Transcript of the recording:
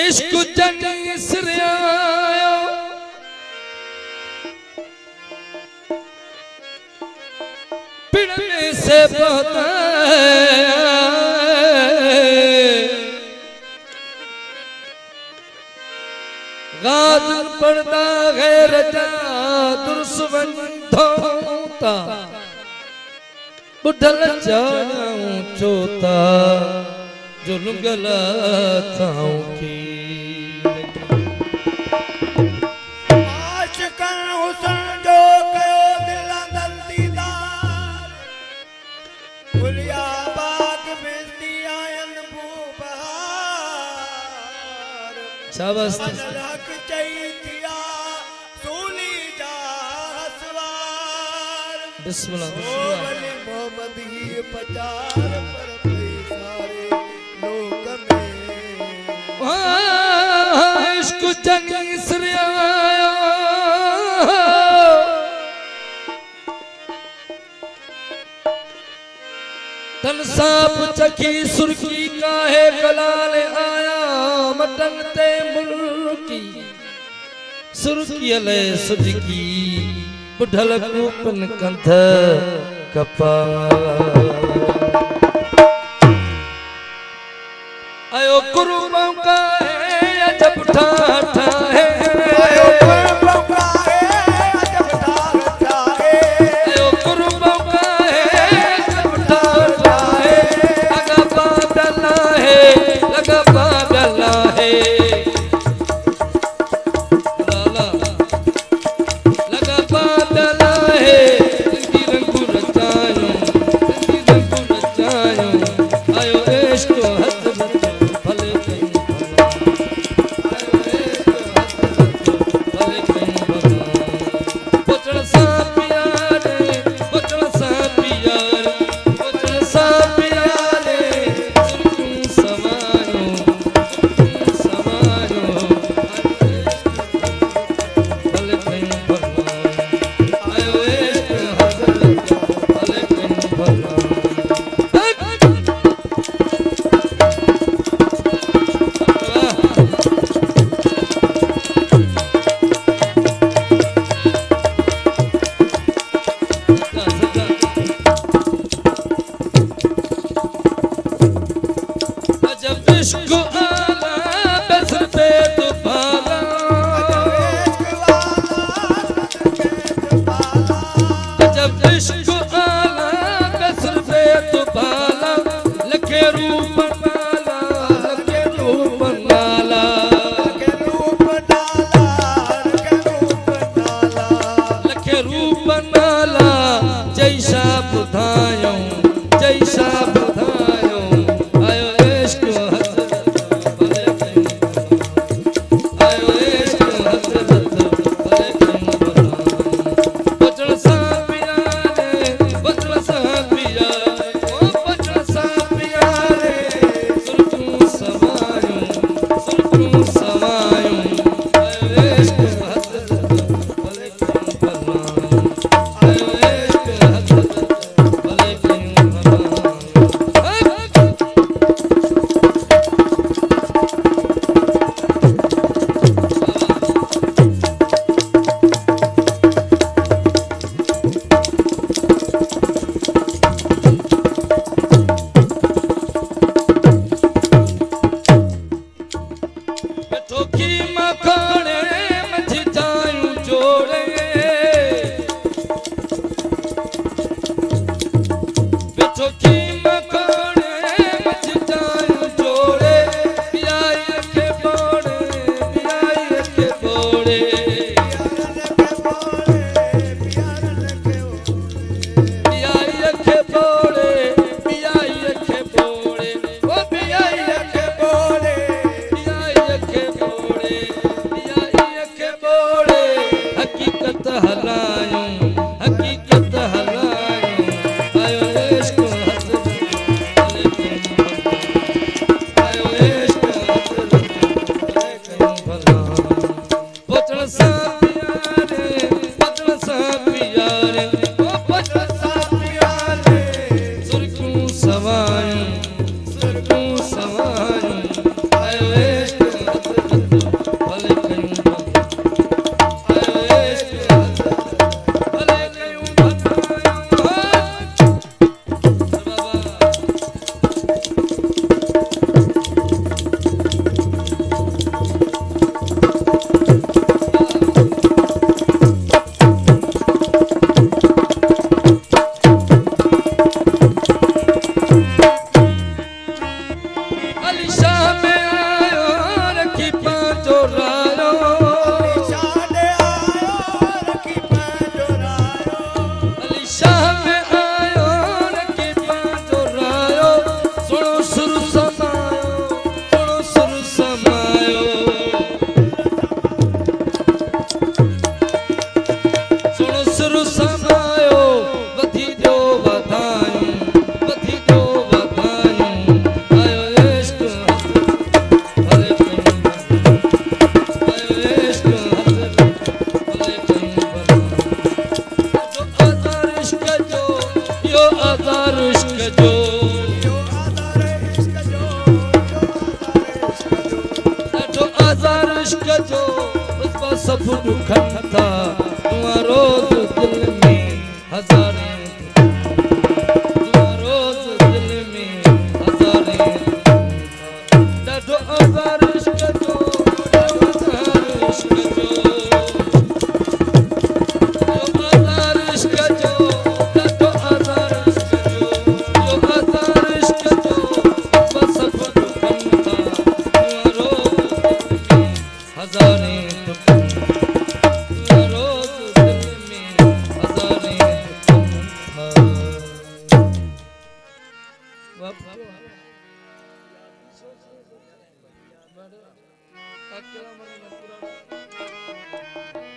इश्क जनी सिरियायो पिड़ने से बहता गाजर पड़ता है रजा दुर्सवन धोता बुढ़ल जाऊं चोता जुल्म गलताओं की आशिकन हुसन जो कयो दिलां दीदार फुलिया बाग बेंदी आयन बू बहार शाबाश हक चैतिया सोनी जा हसवार बिस्मिल्लाह ओ वली मोहम्मद ही पचार पर पैसारे लोक में इश्क जनी सिरियायो तन साप चखी सुर्खी काहे कलाल आया मटंगते मुल्की सुर्खी अले सुजकी बुढ़ल कूपन कंध कपा आयो कुरुबों का है अजब ठाठा है आयो कुरुबों का है अजब ठाठा है आयो कुरुबों का है अजब ठाठा है लगा बादला है लगा बादला है लाला लगा बादला है जिंदगी रंगू रचायो आयो इश्क બાપુ અકેલા મને પુરાણ